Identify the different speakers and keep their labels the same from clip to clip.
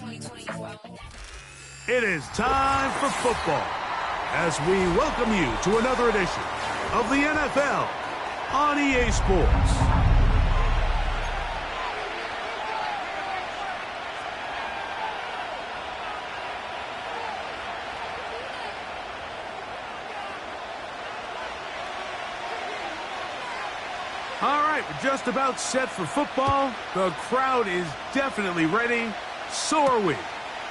Speaker 1: It is time for football as we welcome you to another edition of the NFL on EA Sports. All right, we're just about set for football. The crowd is definitely ready. So are we.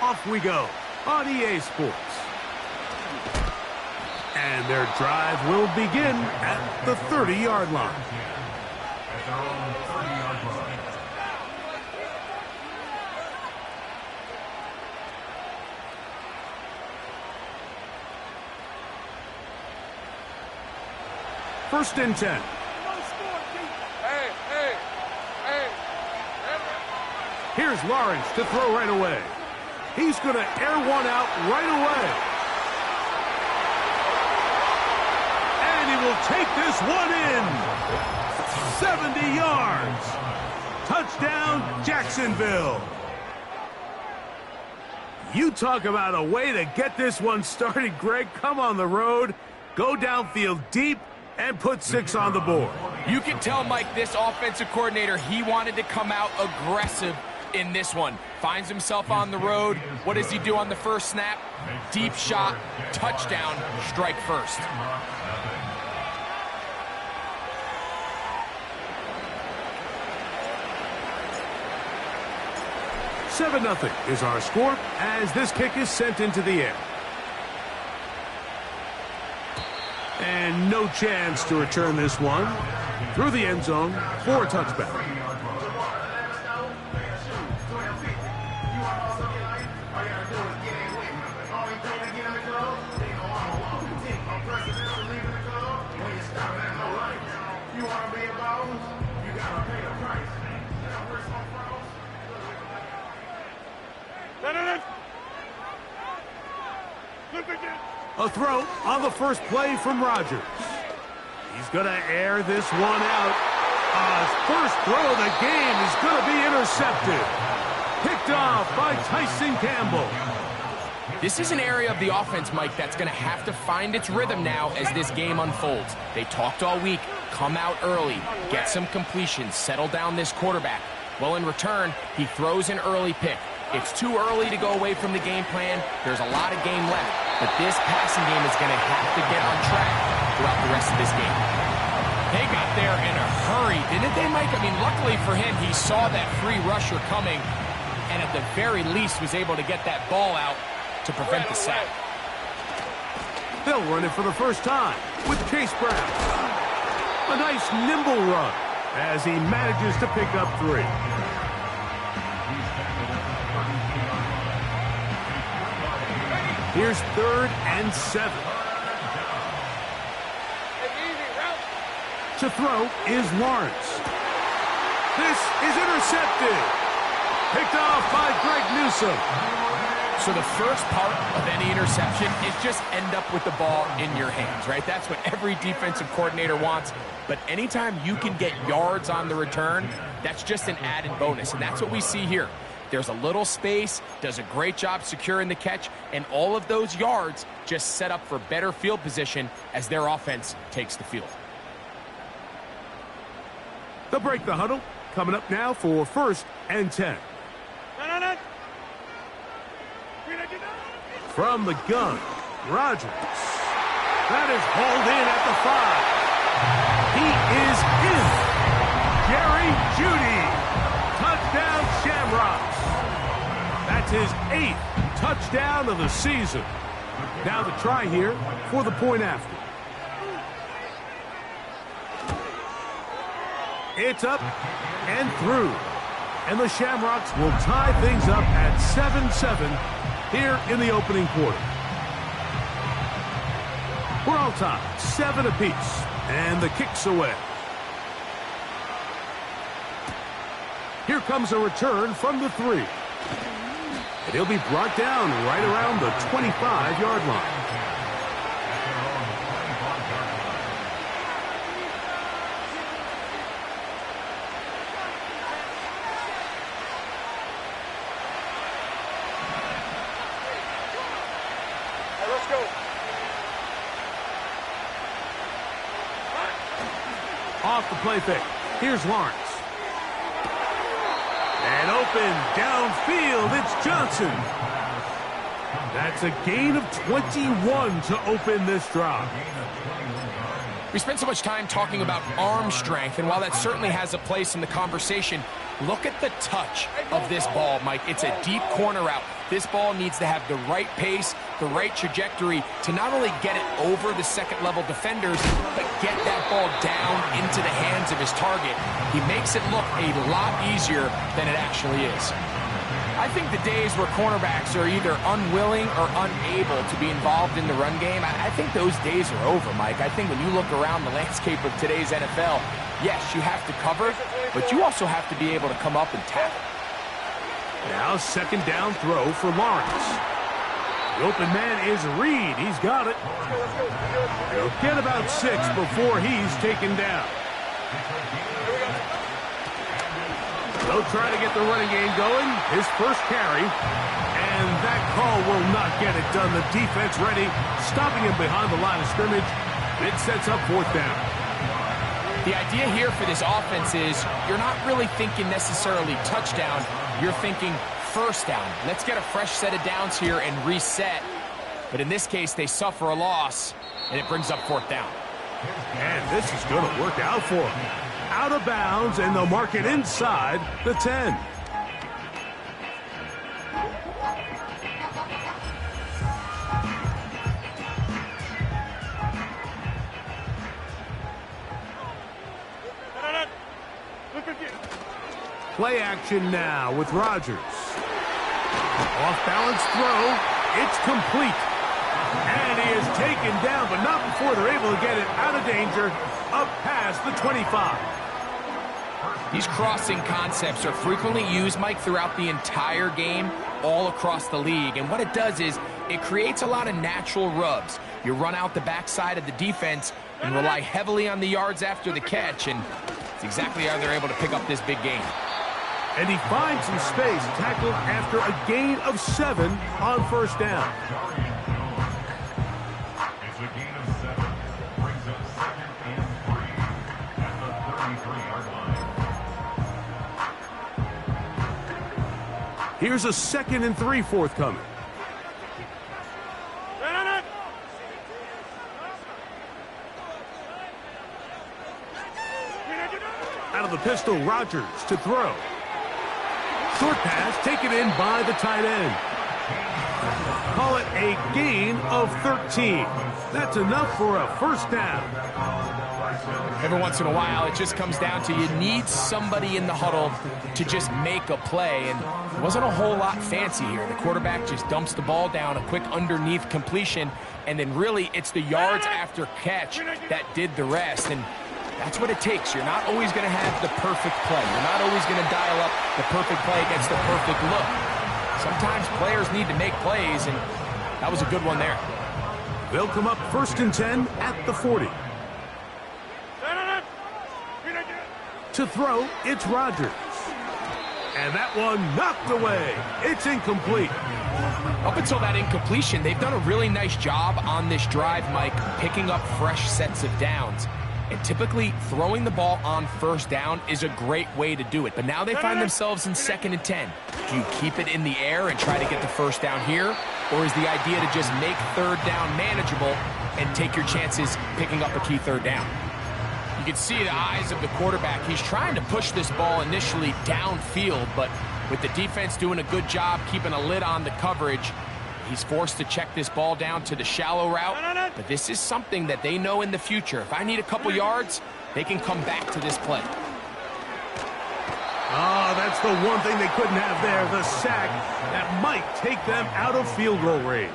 Speaker 1: Off we go on EA Sports. And their drive will begin at the 30-yard line. First and 10. Here's Lawrence to throw right away. He's going to air one out right away. And he will take this one in. 70 yards. Touchdown, Jacksonville. You talk about a way to get this one started, Greg. Come on the road, go downfield deep, and put 6 on the board.
Speaker 2: You can tell, Mike, this offensive coordinator, he wanted to come out aggressive in this one. Finds himself on the road. What does he do on the first snap? Deep shot, touchdown, strike first.
Speaker 1: Seven 0 is our score as this kick is sent into the air. And no chance to return this one through the end zone for a touchback. A throw on the first play from Rodgers. He's going to air this one out. His first throw of the game is going to be intercepted. Picked off by Tyson Campbell.
Speaker 2: This is an area of the offense, Mike, that's going to have to find its rhythm now as this game unfolds. They talked all week. Come out early. Get some completions. Settle down this quarterback. Well, in return, he throws an early pick. It's too early to go away from the game plan. There's a lot of game left. But this passing game is going to have to get on track throughout the rest of this game. They got there in a hurry, didn't they, Mike? I mean, luckily for him, he saw that free rusher coming and at the very least was able to get that ball out to prevent the sack.
Speaker 1: They'll run it for the first time with Chase Brown. A nice nimble run as he manages to pick up 3. Here's 3rd and 7. To throw is Lawrence. This is intercepted. Picked off by Greg Newsome.
Speaker 2: So the first part of any interception is just end up with the ball in your hands, right? That's what every defensive coordinator wants. But anytime you can get yards on the return, that's just an added bonus. And that's what we see here. There's a little space, does a great job securing the catch, and all of those yards just set up for better field position as their offense takes the field.
Speaker 1: They'll break the huddle. Coming up now for 1st and 10. From the gun, Rodgers. That is hauled in at the 5. He is in. Jerry Jeudy. Touchdown, Shamrocks. That's his 8th touchdown of the season. Now the try here for the point after. It's up and through. And the Shamrocks will tie things up at 7-7 here in the opening quarter. We're all tied, 7 apiece, and the kick's away. Here comes a return from the 3. And he'll be brought down right around the 25-yard line. Off the play fake. Here's Lawrence. And open downfield, it's Johnson. That's a gain of 21 to open this drive.
Speaker 2: We spent so much time talking about arm strength, and while that certainly has a place in the conversation, look at the touch of this ball, Mike. It's a deep corner route. This ball needs to have the right pace, the right trajectory to not only get it over the second-level defenders, but get that ball down into the hands of his target. He makes it look a lot easier than it actually is. I think the days where cornerbacks are either unwilling or unable to be involved in the run game, I think those days are over, Mike. I think when you look around the landscape of today's NFL, yes, you have to cover, but you also have to be able to come up and tackle.
Speaker 1: Now second down throw for Lawrence. The open man is Reed. He's got it. He'll get about 6 before he's taken down. They'll try to get the running game going. His first carry. And that call will not get it done. The defense ready, stopping him behind the line of scrimmage. It sets up fourth down.
Speaker 2: The idea here for this offense is you're not really thinking necessarily touchdown. You're thinking first down. Let's get a fresh set of downs here and reset. But in this case, they suffer a loss, and it brings up fourth down.
Speaker 1: And this is going to work out for him. Out of bounds, and they'll mark it inside the 10. Play action now with Rodgers. Off-balance throw. It's complete. And he is taken down, but not before they're able to get it out of danger, up past the 25.
Speaker 2: These crossing concepts are frequently used, Mike, throughout the entire game, all across the league. And what it does is it creates a lot of natural rubs. You run out the backside of the defense and rely heavily on the yards after the catch, and it's exactly how they're able to pick up this big gain.
Speaker 1: And he finds some space, tackled after a gain of 7 on first down.
Speaker 3: It's a gain of 7. Brings up 2nd and 3 at the 33-yard line.
Speaker 1: Here's a 2nd and 3 forthcoming. Out of the pistol, Rodgers to throw. Short pass taken in by the tight end. Call it a gain of 13. That's enough for a first down.
Speaker 2: Every once in a while, it just comes down to you need somebody in the huddle to just make a play, and it wasn't a whole lot fancy here. The quarterback just dumps the ball down, a quick underneath completion, and then really it's the yards after catch that did the rest, and that's what it takes. You're not always going to have the perfect play. You're not always going to dial up the perfect play against the perfect look. Sometimes players need to make plays, and that was a good one there.
Speaker 1: They'll come up 1st and 10 at the 40. To throw, it's Rodgers. And that one knocked away. It's incomplete.
Speaker 2: Up until that incompletion, they've done a really nice job on this drive, Mike, picking up fresh sets of downs. And typically, throwing the ball on first down is a great way to do it. But now they find themselves in 2nd and 10. Do you keep it in the air and try to get the first down here? Or is the idea to just make third down manageable and take your chances picking up a key third down? You can see the eyes of the quarterback. He's trying to push this ball initially downfield, but with the defense doing a good job keeping a lid on the coverage, he's forced to check this ball down to the shallow route. But this is something that they know in the future. If I need a couple yards, they can come back to this play.
Speaker 1: Oh, that's the one thing they couldn't have there, the sack that might take them out of field goal range.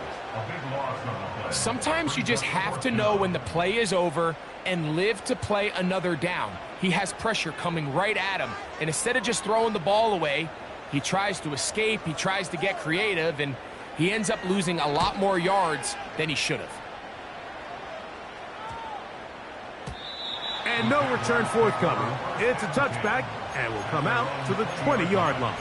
Speaker 2: Sometimes you just have to know when the play is over and live to play another down. He has pressure coming right at him, and instead of just throwing the ball away, he tries to escape, he tries to get creative, and he ends up losing a lot more yards than he should have.
Speaker 1: And no return forthcoming. It's a touchback and will come out to the 20-yard line.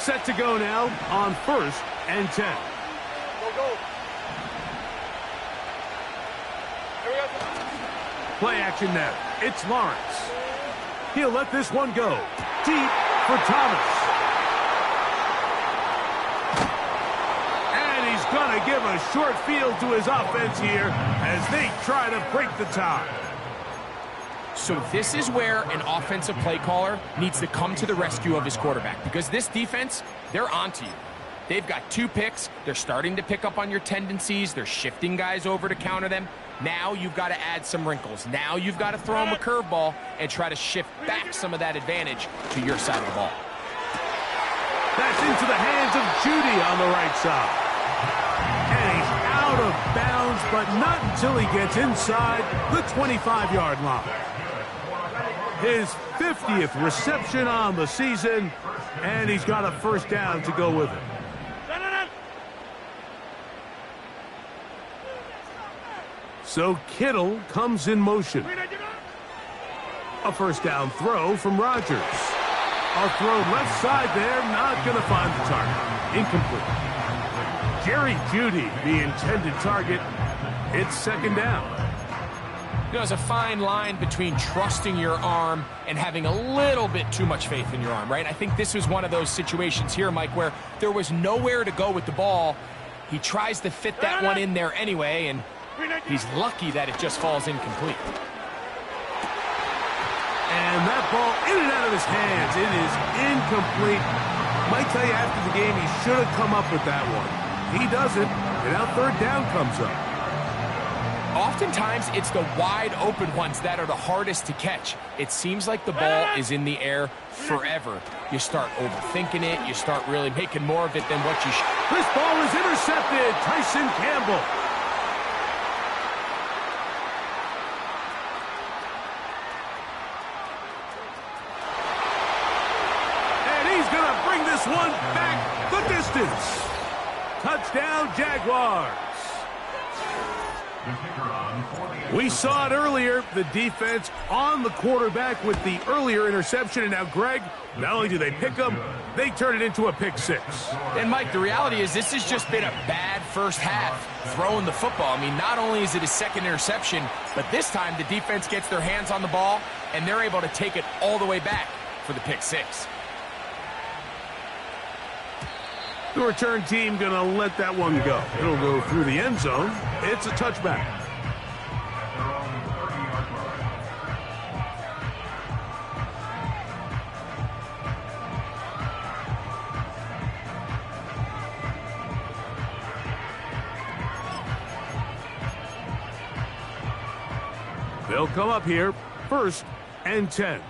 Speaker 1: Set to go now on 1st and 10. Play action now. It's Lawrence. He'll let this one go. Deep for Thomas. And he's going to give a short field to his offense here as they try to break the tie.
Speaker 2: So this is where an offensive play caller needs to come to the rescue of his quarterback, because this defense, they're onto you. They've got 2 picks. They're starting to pick up on your tendencies. They're shifting guys over to counter them. Now you've got to add some wrinkles. Now you've got to throw him a curveball and try to shift back some of that advantage to your side of the ball.
Speaker 1: That's into the hands of Judy on the right side. And he's out of bounds, but not until he gets inside the 25-yard line. His 50th reception on the season, and he's got a first down to go with it. So Kittle comes in motion. A first down throw from Rodgers. A throw left side there, not going to find the target. Incomplete. Jerry Jeudy, the intended target. It's second down.
Speaker 2: You know, there's a fine line between trusting your arm and having a little bit too much faith in your arm, right? I think this was one of those situations here, Mike, where there was nowhere to go with the ball. He tries to fit that one in there anyway, and he's lucky that it just falls incomplete.
Speaker 1: And that ball in and out of his hands. It is incomplete. Might tell you after the game he should have come up with that one. He doesn't, and now third down comes up.
Speaker 2: Oftentimes, it's the wide open ones that are the hardest to catch. It seems like the ball is in the air forever. You start overthinking it. You start really making more of it than what you should.
Speaker 1: This ball is intercepted. Tyson Campbell. And he's going to bring this one back the distance. Touchdown, Jaguars. We saw it earlier, the defense on the quarterback with the earlier interception, and now, Greg, not only do they pick him, they turn it into a pick 6.
Speaker 2: And, Mike, the reality is this has just been a bad first half throwing the football. I mean, not only is it his second interception, but this time the defense gets their hands on the ball, and they're able to take it all the way back for the pick 6.
Speaker 1: The return team going to let that one go. It'll go through the end zone. It's a touchback. They'll come up here, 1st and 10.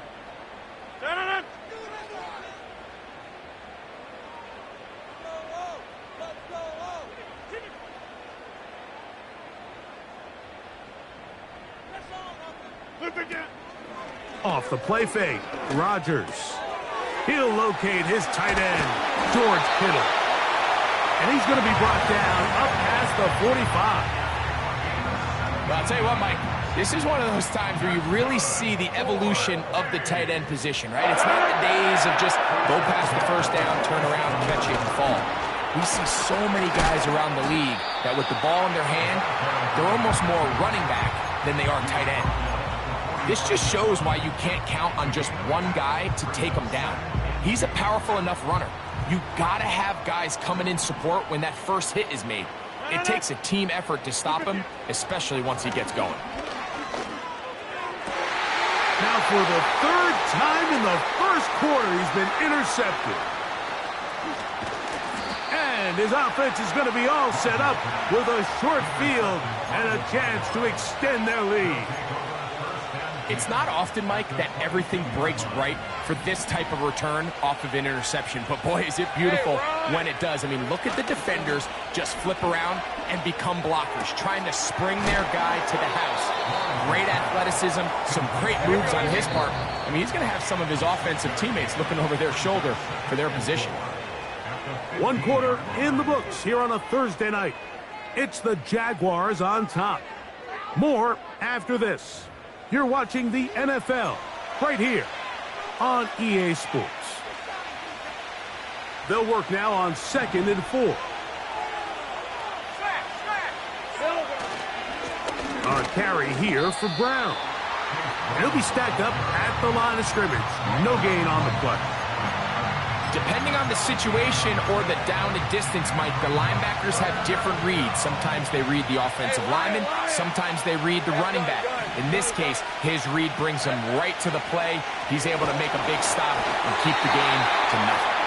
Speaker 1: Off the play fake, Rodgers. He'll locate his tight end, George Kittle. And he's going to be brought down up past the 45.
Speaker 2: Well, I'll tell you what, Mike. This is one of those times where you really see the evolution of the tight end position, right? It's not the days of just go past the first down, turn around, catch it, and fall. We see so many guys around the league that with the ball in their hand, they're almost more running back than they are tight end. This just shows why you can't count on just one guy to take him down. He's a powerful enough runner. You gotta have guys coming in support when that first hit is made. It takes a team effort to stop him, especially once he gets going.
Speaker 1: Now for the 3rd time in the first quarter, he's been intercepted. And his offense is going to be all set up with a short field and a chance to extend their lead.
Speaker 2: It's not often, Mike, that everything breaks right for this type of return off of an interception. But, boy, is it beautiful when it does. I mean, look at the defenders just flip around and become blockers, trying to spring their guy to the house. Great athleticism, some great moves on his part. I mean, he's going to have some of his offensive teammates looking over their shoulder for their position.
Speaker 1: 1 quarter in the books here on a Thursday night. It's the Jaguars on top. More after this. You're watching the NFL right here on EA Sports. They'll work now on 2nd and 4. A carry here for Brown. He'll be stacked up at the line of scrimmage. No gain on the play.
Speaker 2: Depending on the situation or the down and distance, Mike, the linebackers have different reads. Sometimes they read the offensive lineman. Sometimes they read the running back. In this case, his read brings him right to the play. He's able to make a big stop and keep the game to nothing.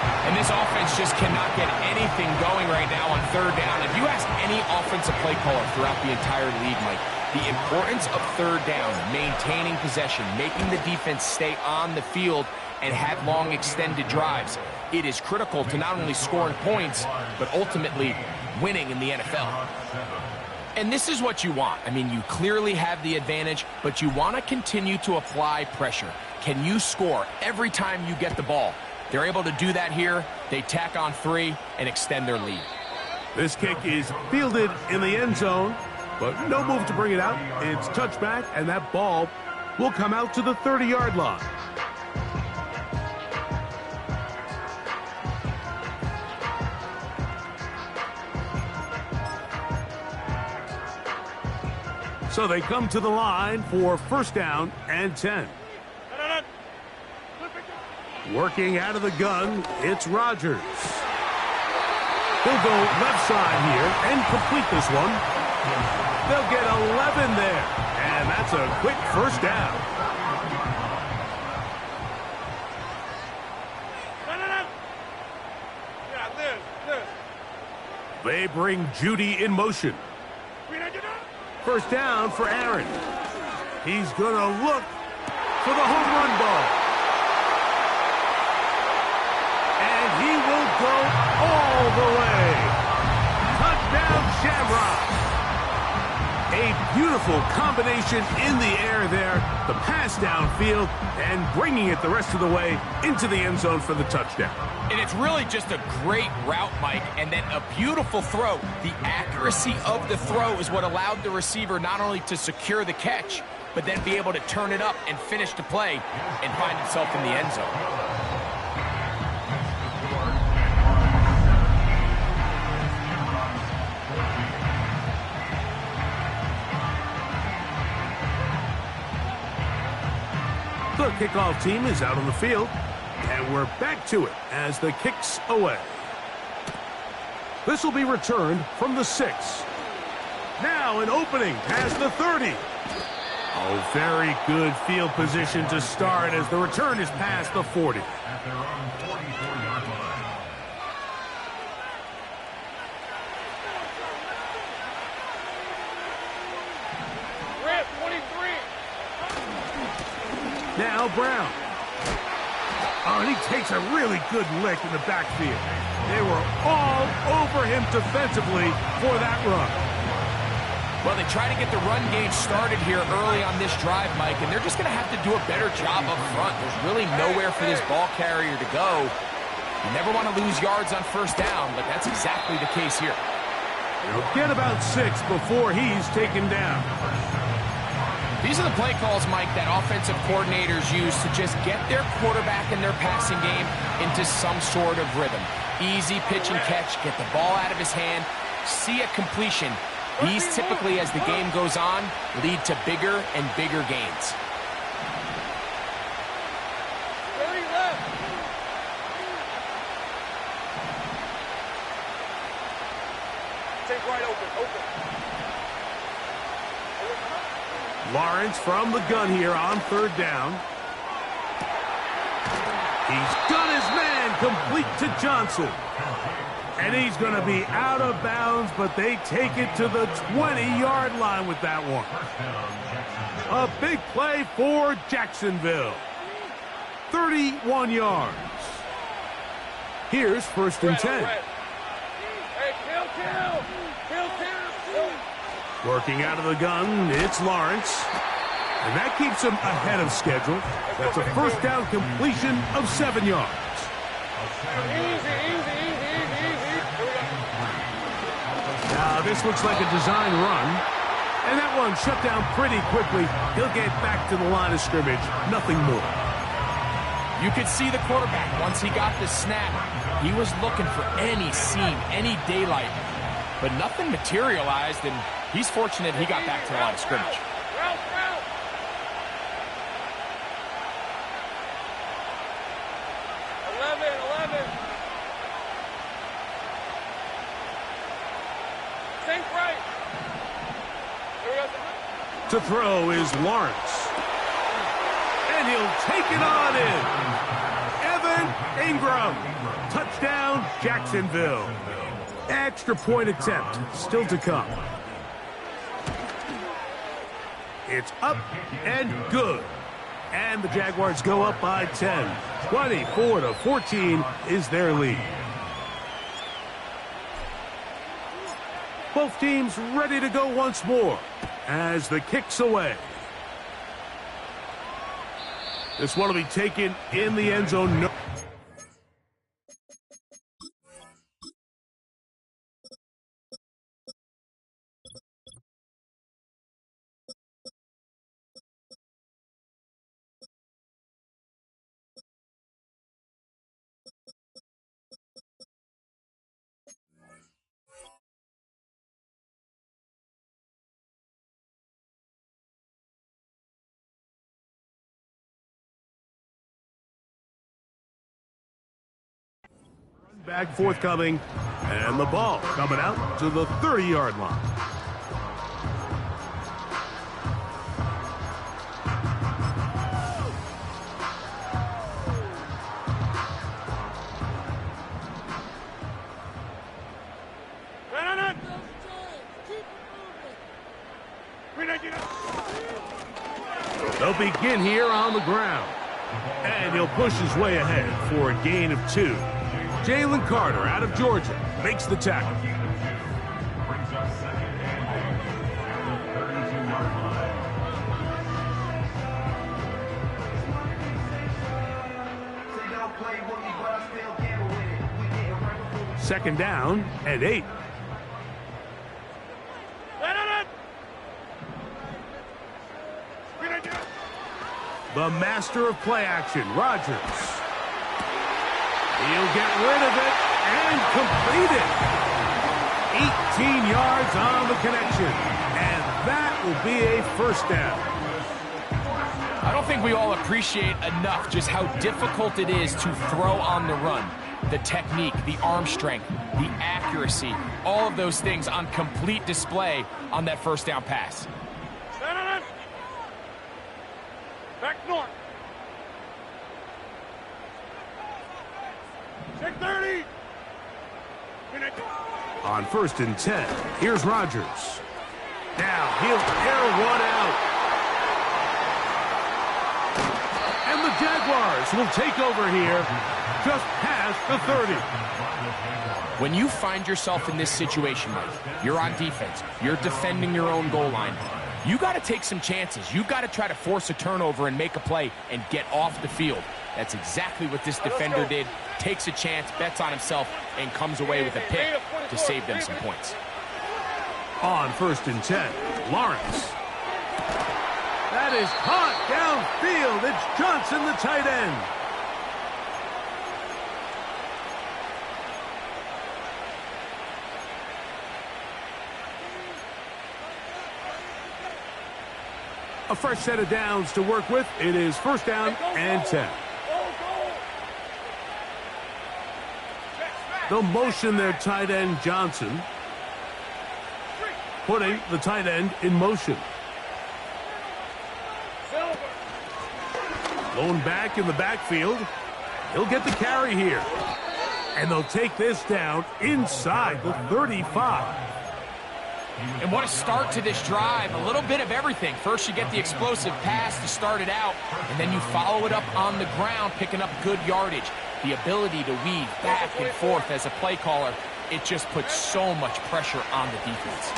Speaker 2: And this offense just cannot get anything going right now on 3rd down. If you ask any offensive play caller throughout the entire league, Mike, the importance of 3rd down, maintaining possession, making the defense stay on the field, and have long extended drives, it is critical to not only scoring points, but ultimately winning in the NFL. And this is what you want. I mean, you clearly have the advantage, but you want to continue to apply pressure. Can you score every time you get the ball? They're able to do that here. They tack on 3 and extend their lead.
Speaker 1: This kick is fielded in the end zone, but no move to bring it out. It's touchback, and that ball will come out to the 30-yard line. So they come to the line for 1st down and 10. Working out of the gun, it's Rodgers. He'll go left side here and complete this one. They'll get 11 there, and that's a quick 1st down. They bring Judy in motion. 1st down for Aaron. He's going to look for the home run ball. And he will go all the way. Touchdown, Shamrock. A beautiful combination in the air there. The pass downfield and bringing it the rest of the way into the end zone for the touchdown.
Speaker 2: And it's really just a great route, Mike, and then a beautiful throw. The accuracy of the throw is what allowed the receiver not only to secure the catch, but then be able to turn it up and finish the play and find himself in the end zone.
Speaker 1: The kickoff team is out on the field, and we're back to it as the kick's away. This will be returned from the 6. Now an opening past the 30. Oh, very good field position to start as the return is past the 40.
Speaker 3: At their own 44-yard line.
Speaker 1: Now Brown. Oh, and he takes a really good lick in the backfield. They were all over him defensively for that run.
Speaker 2: Well, they try to get the run game started here early on this drive, Mike, and they're just going to have to do a better job up front. There's really nowhere for this ball carrier to go. You never want to lose yards on 1st down, but that's exactly the case here.
Speaker 1: They'll get about 6 before he's taken down.
Speaker 2: These are the play calls, Mike, that offensive coordinators use to just get their quarterback and their passing game into some sort of rhythm. Easy pitch and catch, get the ball out of his hand, see a completion. These typically, as the game goes on, lead to bigger and bigger gains.
Speaker 4: Take right open.
Speaker 1: Lawrence from the gun here on 3rd down. He's got his man complete to Johnson. And he's going to be out of bounds, but they take it to the 20-yard line with that one. A big play for Jacksonville. 31 yards. Here's 1st and 10. Working out of the gun, it's Lawrence. And that keeps him ahead of schedule. That's a 1st down completion of 7 yards. Now this looks like a design run. And that one shut down. shut down pretty quickly. He'll get back to the line of scrimmage. Nothing more.
Speaker 2: You could see the quarterback, once he got the snap, he was looking for any seam, any daylight. But nothing materialized, and he's fortunate he got back to the line of scrimmage.
Speaker 4: Route, route. 11. Think right. Here we go.
Speaker 1: To throw is Lawrence. And he'll take it on in. Evan Ingram. Touchdown, Jacksonville. Extra point attempt still to come. It's up and good. And the Jaguars go up by 10. 24-14 is their lead. Both teams ready to go once more as the kick's away. This one will be taken in the end zone. No. Back forthcoming, and the ball coming out to the 30-yard line. They'll begin here on the ground, and he'll push his way ahead for a gain of 2. Jalen Carter out of Georgia makes the tackle.
Speaker 3: Brings us second and 8 at the 32-yard line.
Speaker 1: Second down and 8. The master of play action, Rodgers. He'll get rid of it and complete it. 18 yards on the connection. And that will be a first down.
Speaker 2: I don't think we all appreciate enough just how difficult it is to throw on the run. The technique, the arm strength, the accuracy, all of those things on complete display on that first down pass.
Speaker 4: Back north. Check 30.
Speaker 1: On first and 10, here's Rodgers. Now he'll air one out. And the Jaguars will take over here just past the 30.
Speaker 2: When you find yourself in this situation, Mike, you're on defense, you're defending your own goal line, you got to take some chances. You got to try to force a turnover and make a play and get off the field. That's exactly what this defender did. Takes a chance, bets on himself, and comes away with a pick to save them some points.
Speaker 1: On first and 10, Lawrence. That is caught downfield. It's Johnson, the tight end. A fresh set of downs to work with. It is first down and 10. They'll motion their tight end, Johnson. Putting the tight end in motion. Going back in the backfield. He'll get the carry here. And they'll take this down inside the 35.
Speaker 2: And what a start to this drive. A little bit of everything. First, you get the explosive pass to start it out, and then you follow it up on the ground, picking up good yardage. The ability to weave back and forth as a play caller, it just puts so much pressure on the defense.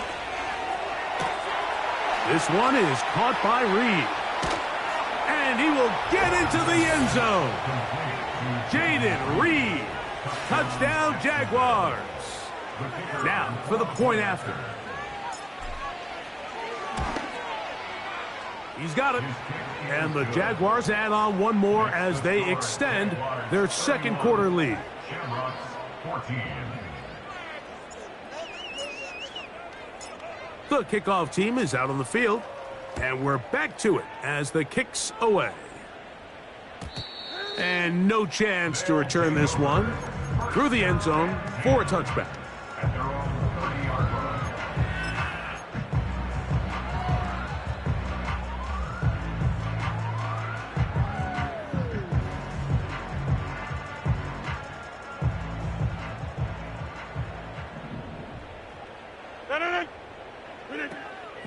Speaker 1: This one is caught by Reed. And he will get into the end zone. Jaden Reed. Touchdown, Jaguars. Now for the point after. He's got it. And the Jaguars add on one more as they extend their second quarter lead.
Speaker 3: Shamrocks 14.
Speaker 1: The kickoff team is out on the field, and we're back to it as the kick's away. And no chance to return this one through the end zone for a touchback.
Speaker 3: At their own 30-yard line.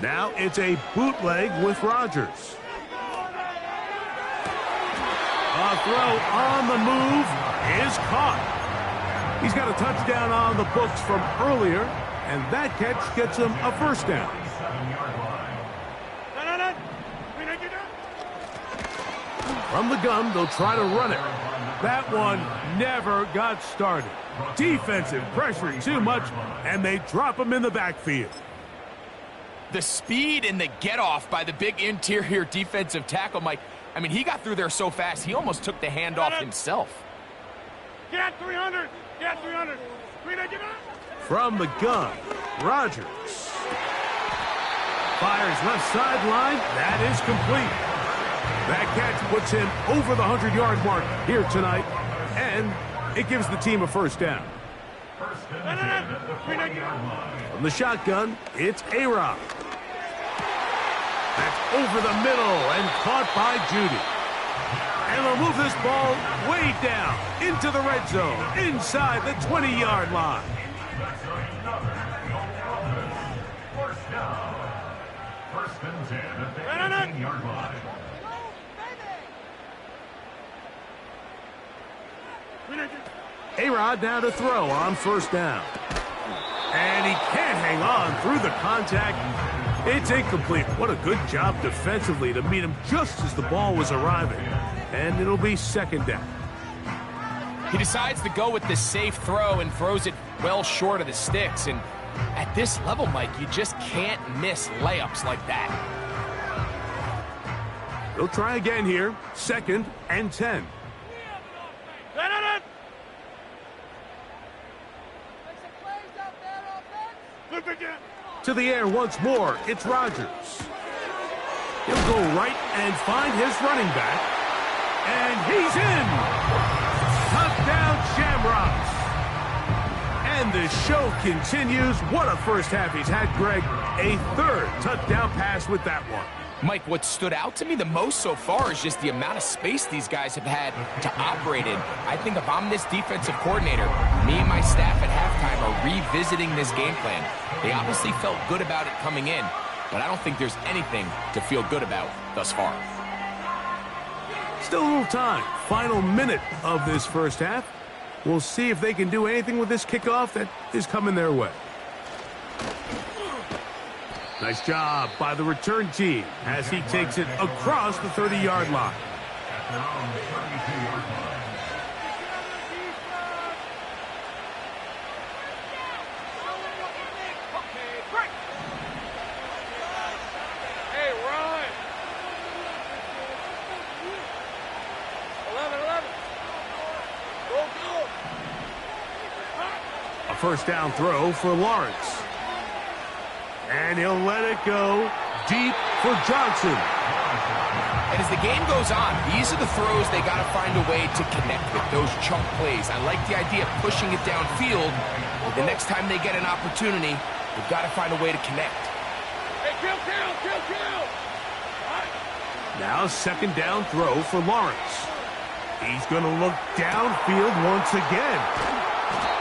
Speaker 1: Now it's a bootleg with Rodgers. A throw on the move is caught. He's got a touchdown on the books from earlier, and that catch gets him a first down.
Speaker 3: 7-yard line.
Speaker 1: From the gun, they'll try to run it. That one never got started. Defensive pressure too much, and they drop him in the backfield.
Speaker 2: The speed and the get-off by the big interior defensive tackle, Mike. I mean, he got through there so fast, he almost took the handoff himself.
Speaker 4: Get 300. Get 300. 300, get out.
Speaker 1: From the gun, Rodgers fires left sideline. That is complete. That catch puts him over the 100-yard mark here tonight, and it gives the team a first down. From the shotgun, it's A-Rod. That's over the middle and caught by Judy. And they'll move this ball way down into the red zone, inside the 20-yard line.
Speaker 3: First down. First and 10 at the 18-yard line.
Speaker 1: A-Rod now to throw on first down. And he can't hang on through the contact. It's incomplete. What a good job defensively to meet him just as the ball was arriving. And it'll be second down.
Speaker 2: He decides to go with the safe throw and throws it well short of the sticks. And at this level, Mike, you just can't miss layups like that.
Speaker 1: They'll try again here. Second and 10. To the air once more, it's Rodgers. He'll go right and find his running back. And he's in! Touchdown, Shamrocks! And the show continues. What a first half he's had, Greg. A third touchdown pass with that one.
Speaker 2: Mike, what stood out to me the most so far is just the amount of space these guys have had to operate in. I think if I'm this defensive coordinator, me and my staff at halftime are revisiting this game plan. They obviously felt good about it coming in, but I don't think there's anything to feel good about thus far.
Speaker 1: Still a little time. Final minute of this first half. We'll see if they can do anything with this kickoff that is coming their way. Nice job by the return team as he takes it across the 30-yard line.
Speaker 3: At their own 32-yard line.
Speaker 4: Hey, Ryan. 11. Go, go.
Speaker 1: A first down throw for Lawrence. And he'll let it go deep for Johnson.
Speaker 2: And as the game goes on, these are the throws they got to find a way to connect with, those chunk plays. I like the idea of pushing it downfield, but the next time they get an opportunity, they've got to find a way to connect.
Speaker 4: Hey, kill.
Speaker 1: Now second down throw for Lawrence. He's going to look downfield once again.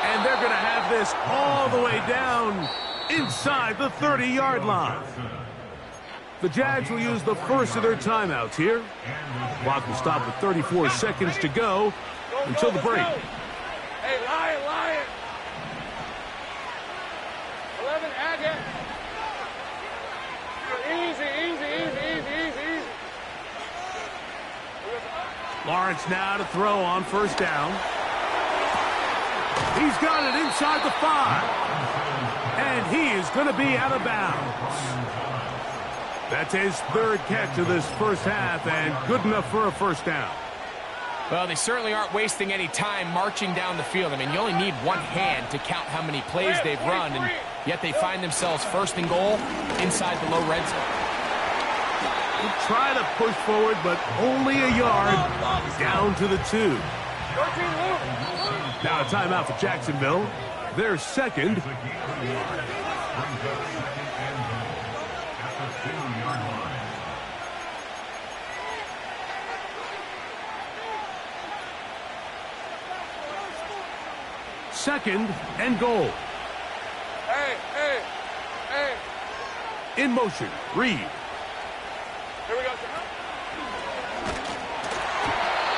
Speaker 1: And they're going to have this all the way down inside the 30-yard line. The Jags will use the first of their timeouts here. Clock will stop with 34 seconds to go until the break.
Speaker 4: Hey, Lion. 11, add it. Easy.
Speaker 1: Lawrence now to throw on first down. He's got it inside the 5. And he is going to be out of bounds. That's his third catch of this first half, and good enough for a first down.
Speaker 2: Well, they certainly aren't wasting any time marching down the field. I mean, you only need one hand to count how many plays they've run, and yet they find themselves first and goal inside the low red zone.
Speaker 1: We'll try to push forward, but only a yard down to the 2. Now a timeout for Jacksonville. Their second. Second and goal.
Speaker 4: Hey.
Speaker 1: In motion, Reed.
Speaker 4: Here we go, sir.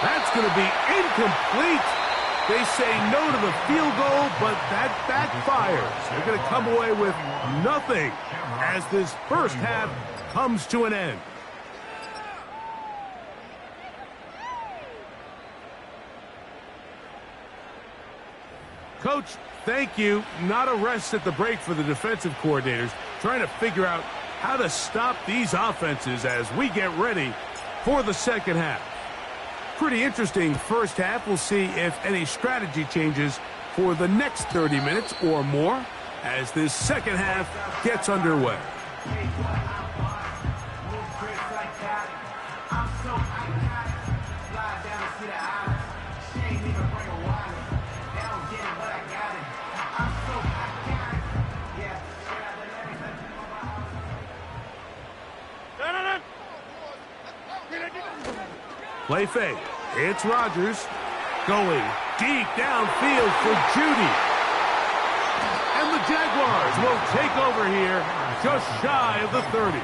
Speaker 1: That's going to be incomplete. They say no to the field goal, but that backfires. They're going to come away with nothing as this first half comes to an end. Coach, thank you. Not a rest at the break for the defensive coordinators, trying to figure out how to stop these offenses as we get ready for the second half. Pretty interesting first half. We'll see if any strategy changes for the next 30 minutes or more as this second half gets underway. Play fake. It's Rodgers going deep downfield for Judy. And the Jaguars will take over here just shy of the 30.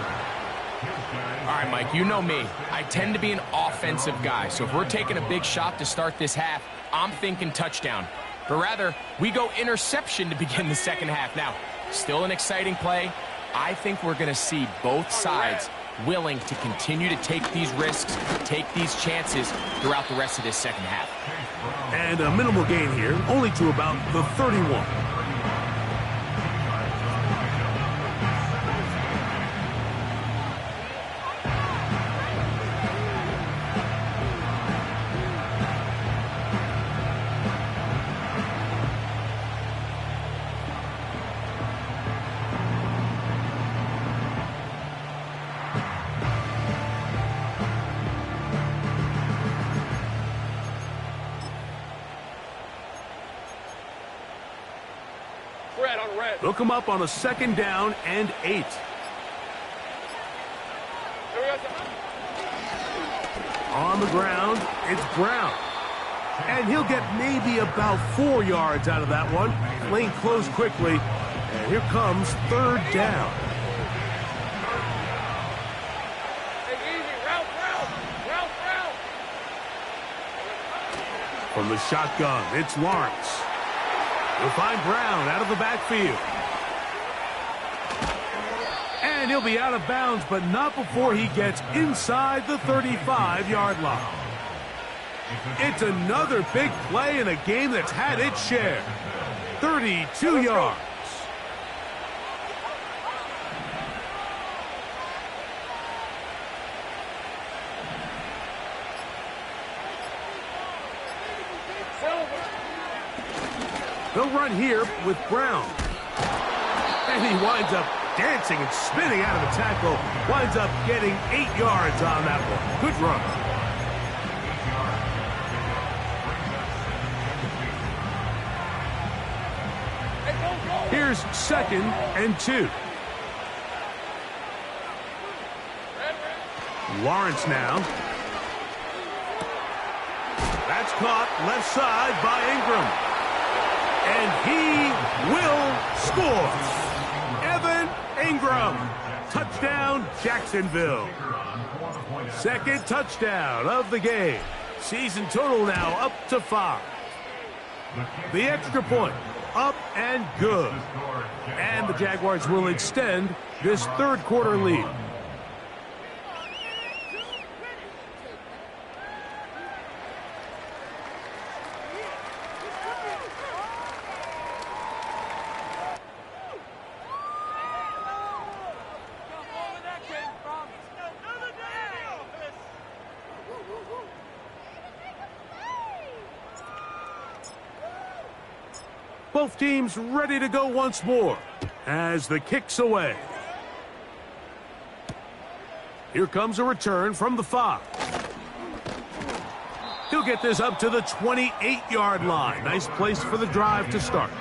Speaker 2: All right, Mike, you know me. I tend to be an offensive guy, so if we're taking a big shot to start this half, I'm thinking touchdown. But rather, we go interception to begin the second half. Now, still an exciting play. I think we're going to see both sides willing to continue to take these risks, take these chances throughout the rest of this second half.
Speaker 1: And a minimal gain here, only to about the 31. They'll come up on a second down and 8. On the ground, it's Brown. And he'll get maybe about 4 yards out of that one. Lane closed quickly. And here comes third down. From the shotgun, it's Lawrence. He'll find Brown out of the backfield. And he'll be out of bounds, but not before he gets inside the 35-yard line. It's another big play in a game that's had its share. 32 yards. They'll run here with Brown. And he winds up dancing and spinning out of the tackle. Winds up getting 8 yards on that one. Good run. Here's second and 2. Lawrence now. That's caught left side by Ingram. And he will score. Evan Ingram. Touchdown, Jacksonville. Second touchdown of the game. Season total now up to 5. The extra point, up and good. And the Jaguars will extend this third quarter lead. Both teams ready to go once more as the kick's away. Here comes a return from the 5. He'll get this up to the 28-yard line. Nice place for the drive to start.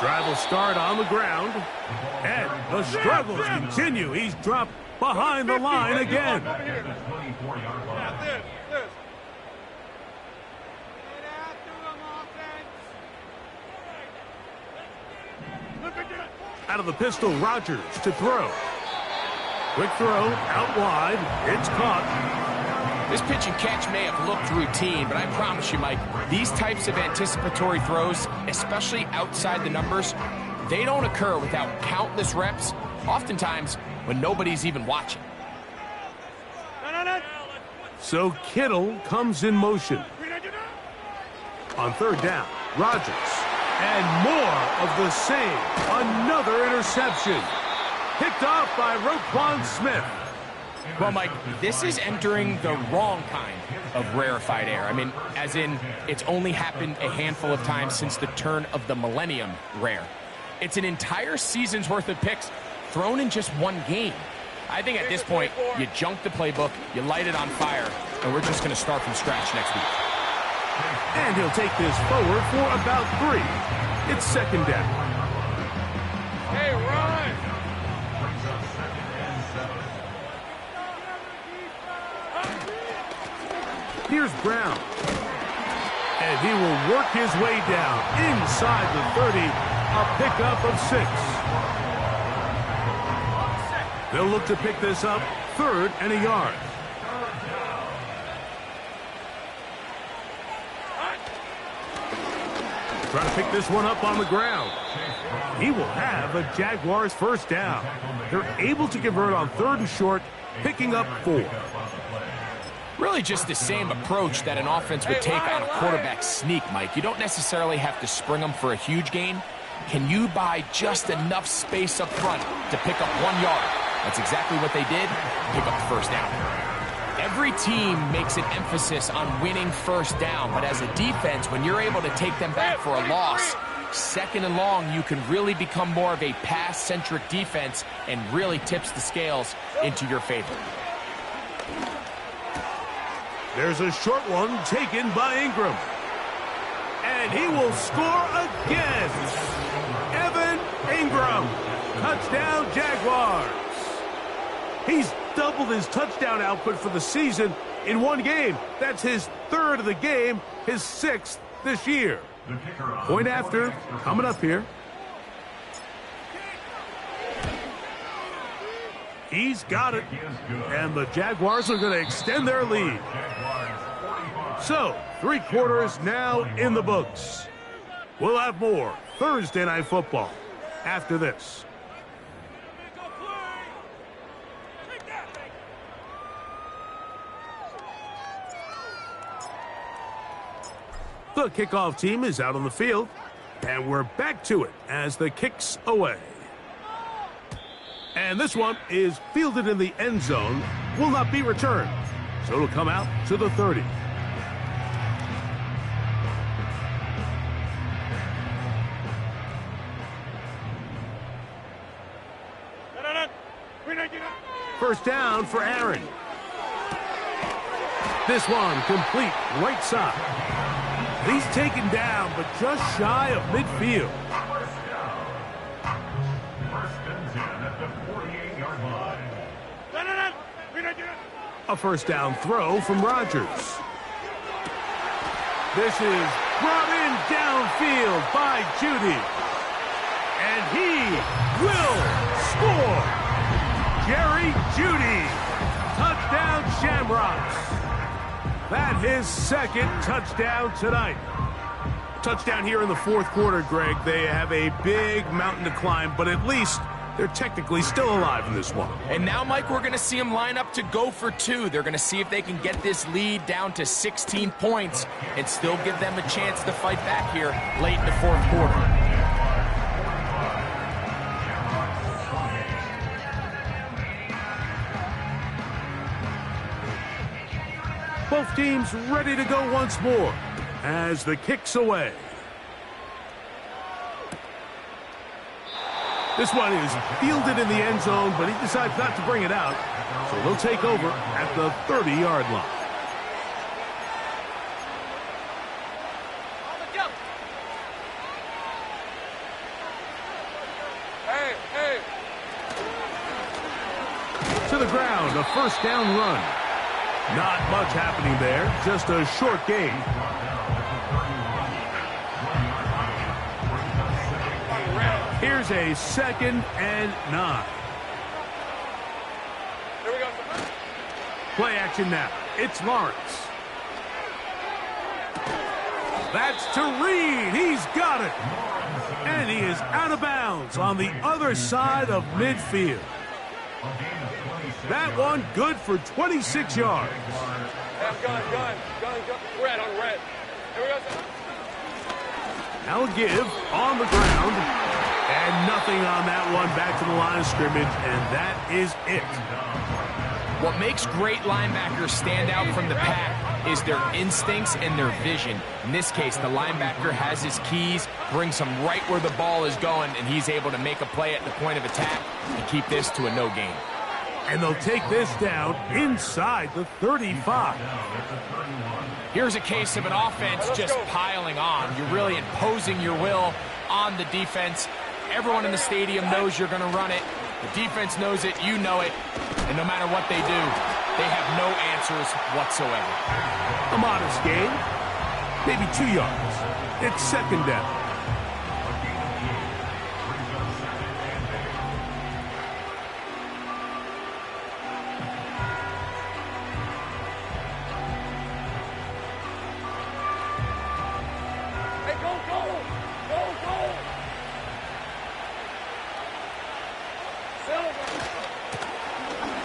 Speaker 1: Drive will start on the ground, and the struggles continue. He's dropped behind the line again. Out of the pistol, Rodgers to throw. Quick throw, out wide, it's caught.
Speaker 2: This pitch and catch may have looked routine, but I promise you, Mike, these types of anticipatory throws, especially outside the numbers, they don't occur without countless reps, oftentimes when nobody's even watching.
Speaker 1: So Kittle comes in motion. On third down, Rodgers. And more of the same. Another interception. Picked off by Roquan Smith.
Speaker 2: Well, Mike, this is entering the wrong kind of rarefied air. I mean, as in, it's only happened a handful of times since the turn of the millennium rare. It's an entire season's worth of picks thrown in just one game. I think at this point, you junk the playbook, you light it on fire, and we're just going to start from scratch next week.
Speaker 1: And he'll take this forward for about 3. It's second down.
Speaker 4: Hey, run!
Speaker 1: Here's Brown. And he will work his way down inside the 30. A pickup of 6. They'll look to pick this up 3rd and a yard. Try to pick this one up on the ground. He will have a Jaguars first down. They're able to convert on 3rd and short, picking up 4.
Speaker 2: Really just the same approach that an offense would take on a quarterback sneak, Mike. You don't necessarily have to spring them for a huge gain. Can you buy just enough space up front to pick up 1 yard? That's exactly what they did. Pick up the first down. Every team makes an emphasis on winning first down, but as a defense, when you're able to take them back for a loss, 2nd and long, you can really become more of a pass-centric defense and really tips the scales into your favor.
Speaker 1: There's a short one taken by Ingram. And he will score again. Evan Ingram. Touchdown, Jaguars. He's doubled his touchdown output for the season in one game. That's his 3rd of the game, his 6th this year. Point after, coming up here. He's got it. And the Jaguars are going to extend their lead. So, 3 quarters now in the books. We'll have more Thursday Night Football after this. The kickoff team is out on the field, and we're back to it as the kick's away. And this one is fielded in the end zone, will not be returned. So it'll come out to the 30. First down for Aaron. This one complete right side. He's taken down, but just shy of midfield. A first down throw from Rodgers. This is brought in downfield by Judy. And he will score. Jerry Judy. Touchdown, Shamrocks. That's his 2nd touchdown tonight. Touchdown here in the 4th quarter, Greg. They have a big mountain to climb, but at least They're technically still alive in this one.
Speaker 2: And now, Mike, we're going to see them line up to go for two. They're going to see if they can get this lead down to 16 points and still give them a chance to fight back here late in the fourth quarter.
Speaker 1: Both teams ready to go once more as the kick's away. This one is fielded in the end zone, but he decides not to bring it out. So they'll take over at the 30-yard line. To the ground, a first down run. Not much happening there, just a short gain. Here's a 2nd and 9.
Speaker 4: Here we go.
Speaker 1: Play action now. It's Lawrence. That's to Reed. He's got it. And he is out of bounds on the other side of midfield. That one good for 26 yards.
Speaker 4: Gun. Red on red. Here we go.
Speaker 1: Now a give on the ground. And nothing on that one. Back to the line of scrimmage, and that is it.
Speaker 2: What makes great linebackers stand out from the pack is their instincts and their vision. In this case, the linebacker has his keys, brings him right where the ball is going, and he's able to make a play at the point of attack and keep this to a no gain.
Speaker 1: And they'll take this down inside the 35.
Speaker 2: Here's a case of an offense just piling on. You're really imposing your will on the defense. Everyone in the stadium knows you're going to run it. The defense knows it, you know it. And no matter what they do, they have no answers whatsoever.
Speaker 1: A modest gain, maybe 2 yards. It's 2nd down.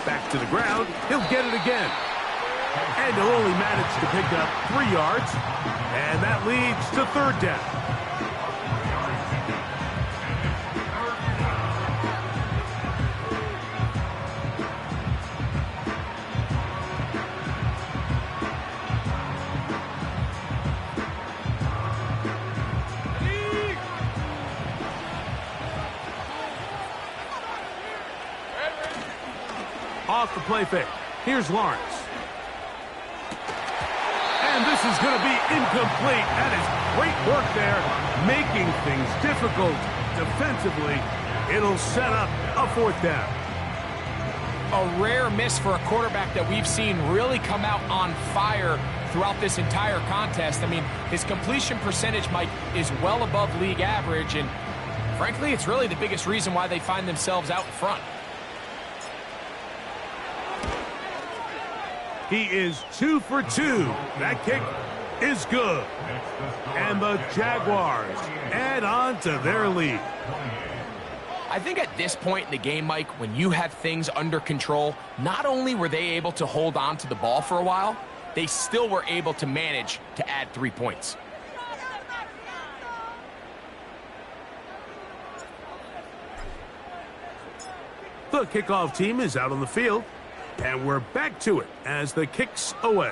Speaker 1: Back to the ground. He'll get it again. And he'll only manage to pick up 3 yards. And that leads to 3rd down. Off the play fake. Here's Lawrence. And this is going to be incomplete. That is great work there, making things difficult defensively. It'll set up a 4th down.
Speaker 2: A rare miss for a quarterback that we've seen really come out on fire throughout this entire contest. I mean, his completion percentage, Mike, is well above league average, and frankly, it's really the biggest reason why they find themselves out in front.
Speaker 1: He is 2 for 2. That kick is good. And the Jaguars add on to their lead.
Speaker 2: I think at this point in the game, Mike, when you have things under control, not only were they able to hold on to the ball for a while, they still were able to manage to add 3 points.
Speaker 1: The kickoff team is out on the field. And we're back to it as the kick's away.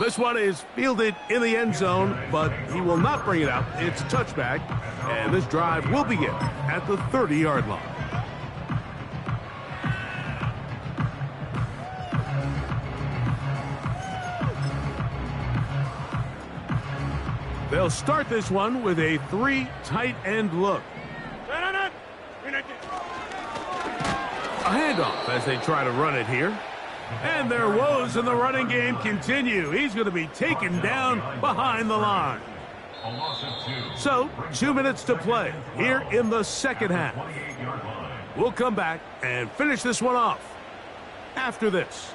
Speaker 1: This one is fielded in the end zone, but he will not bring it out. It's a touchback, and this drive will begin at the 30-yard line. They'll start this one with a 3 tight end look. A handoff as they try to run it here. And their woes in the running game continue. He's going to be taken down behind the line. So, 2 minutes to play here in the second half. We'll come back and finish this one off after this.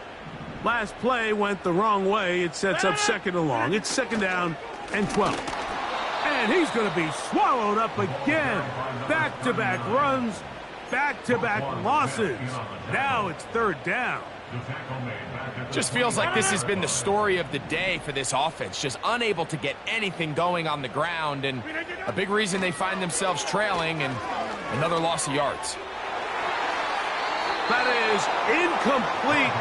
Speaker 1: Last play went the wrong way. It sets up 2nd and long. It's 2nd down and 12. And he's going to be swallowed up again. Back-to-back runs, back-to-back losses. Now it's third down.
Speaker 2: Just feels like this has been the story of the day for this offense. Just unable to get anything going on the ground, and a big reason they find themselves trailing, and another loss of yards.
Speaker 1: That is incomplete.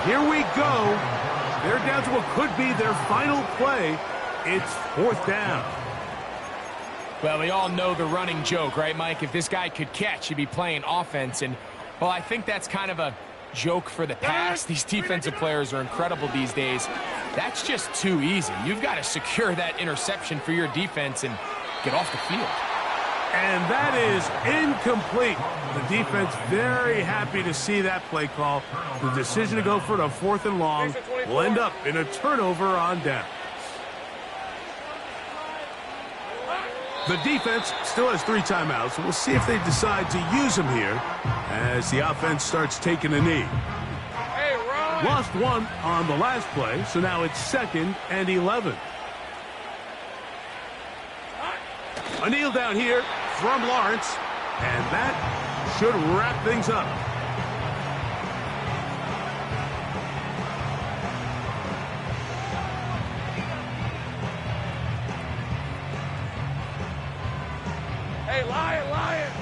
Speaker 1: Here we go. They're down to what could be their final play. It's fourth down.
Speaker 2: Well, we all know the running joke, right, Mike? If this guy could catch, he'd be playing offense. And, well, I think that's kind of a joke for the past. These defensive players are incredible these days. That's just too easy. You've got to secure that interception for your defense and get off the field.
Speaker 1: And that is incomplete. The defense very happy to see that play call. The decision to go for the fourth and long will end up in a turnover on down. The defense still has 3 timeouts. We'll see if they decide to use them here as the offense starts taking a knee. Lost 1 on the last play, so now it's 2nd and 11. A kneel down here from Lawrence, and that should wrap things up.
Speaker 4: Hey, Lion, Lion!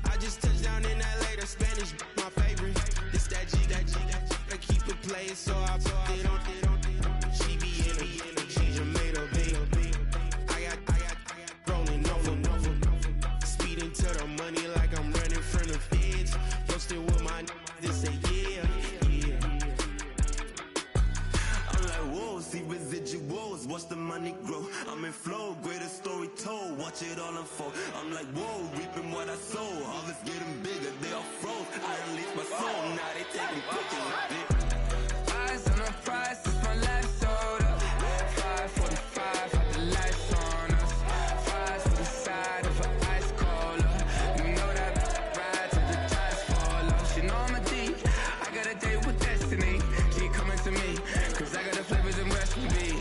Speaker 5: I just touched down in LA, the Spanish, my favorite. This that G, I keep it playing, so I put it on. She be in me, she just made a big. I got rolling over, speeding to the money like I'm running from the feds. Posted with my this say yeah. I'm like, whoa, see residuals, watch the money grow. I'm in flow, greatest story told, watch it all unfold. I'm like, whoa, reaping what I sow, harvest getting bigger, they all froze. I unleashed my soul, now they taking pictures of it. Eyes on the prize, it's my life sold up. 545, had the lights on us. Fries for the side of an ice cola. You know that ride till the tires fall off. She know I'm a D, I got a date with destiny. She coming to me, cause I got the flavors and recipe.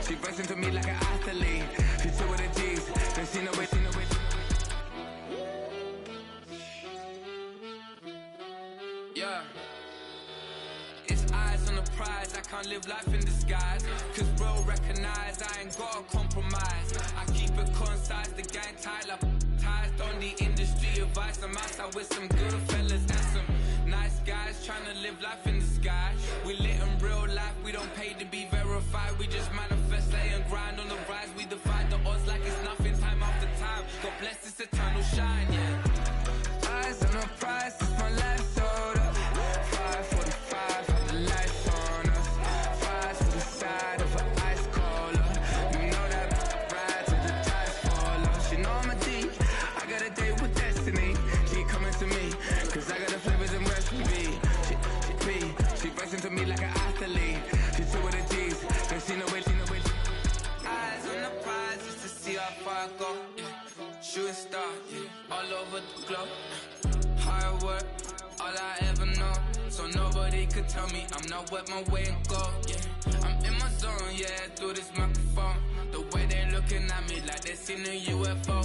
Speaker 5: She runs into me like an athlete. She took with the G's, then she know it. Yeah. It's eyes on the prize, I can't live life in disguise. Cause bro recognize I ain't gotta compromise. I keep it concise, the gang tied like ties. On the industry advice, I'm outside with some good fellas and some nice guys trying to live life in the sky. We lit in real life, we don't pay to be verified. We just manifest, lay and grind on the rise. We defy the odds like it's nothing, time after time. God bless this eternal shine, yeah. Eyes on the prize, it's my life sold up. 545, had the lights on us. Fries for the side of an ice cola. You know that ride till the tires fall off. She know I'm a D, I got a date with destiny. She coming to me, cause I got the flavors and recipe. She runs into me like an athlete. She took with the G's, then she know it. Eyes on the prize just to see how far I go. Yeah. Shooting star, yeah. All over the globe. Hard work, all I ever know. So nobody could tell me I'm not wet my way and go. Yeah, I'm in my zone. Yeah, through this microphone. The way they look looking at me like they seen a UFO.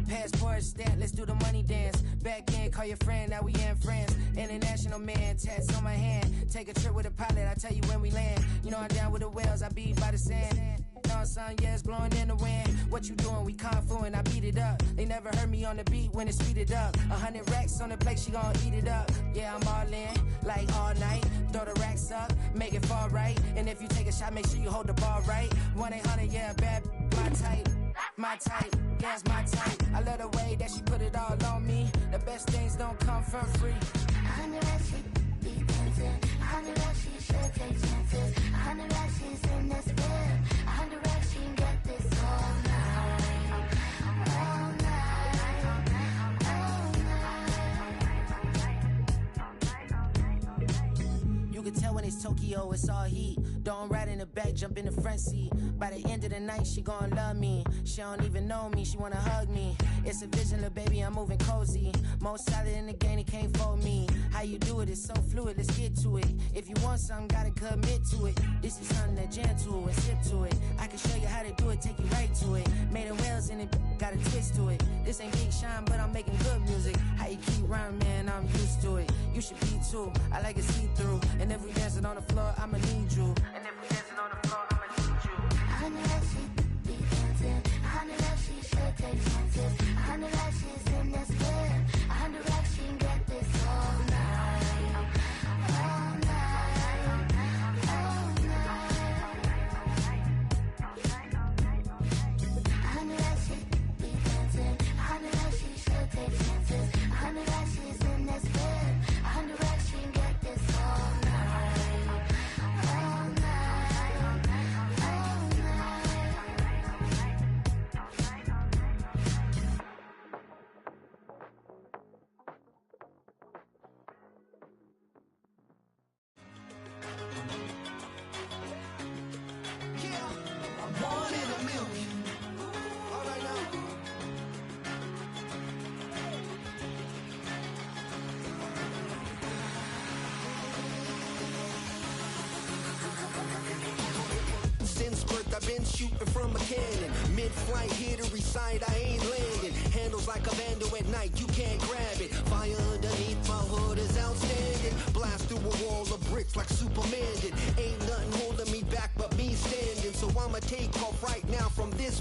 Speaker 6: Passport stamp, let's do the money dance. Back in, call your friend, now we in France. International man, tats on my hand. Take a trip with a pilot, I tell you when we land. You know I'm down with the whales, I be by the sand. On sun, yeah, it's blowing in the wind. What you doing? We kung fu and I beat it up. They never heard me on the beat when it's speeded up. 100 racks on the plate, she gon' eat it up. Yeah, I'm all in, like all night. Throw the racks up, make it fall right. And if you take a shot, make sure you hold the ball right. 1-800, yeah, bad, my type. My type, yeah, it's my type. I love the way that she put it all on me. The best things don't come for free.
Speaker 7: 100 racks, she be dancing. 100 racks, she should take chances. 100 racks, she's in this bed. 100 racks, she can get this all night. All night. All night.
Speaker 6: You can tell when it's Tokyo, it's all heat. Don't ride in the back, jump in the front seat. By the end of the night, she gon' love me. She don't even know me, she wanna hug me. It's a vision, little baby, I'm moving cozy. Most solid in the game, it can't fold me. How you do it, it's so fluid, let's get to it. If you want something, gotta commit to it. This is something that gentle and sip to it. I can show you how to do it, take you right to it. Made of whales in it, got a twist to it. This ain't Big Shine, but I'm making good music. How you keep rhyming, man, I'm used to it. You should be too, I like it see-through. And if we dancing on the floor, I'ma need you. And if we dancing on the floor, I'ma need you.
Speaker 7: 100 racks, she be dancing. 100 racks, she should take chances. 100 racks, she's in this bed. 100 racks, she can get this all night. All night. All night. 100 racks, she be dancing. 100 racks, she should take chances. 100 racks, she's in this bed. 100 racks, she can get this all night. All night. All
Speaker 8: I'm born in a million. All right now. Since birth, I've been shooting from a cannon. Mid-flight, here to recite, I ain't landing. Handles like a vandal at night, you can't grab it. Fire underneath my hood is outstanding. Blast through a wall of bricks like Superman did. Ain't nothing holding me back but me standing. So I'ma take off right now from this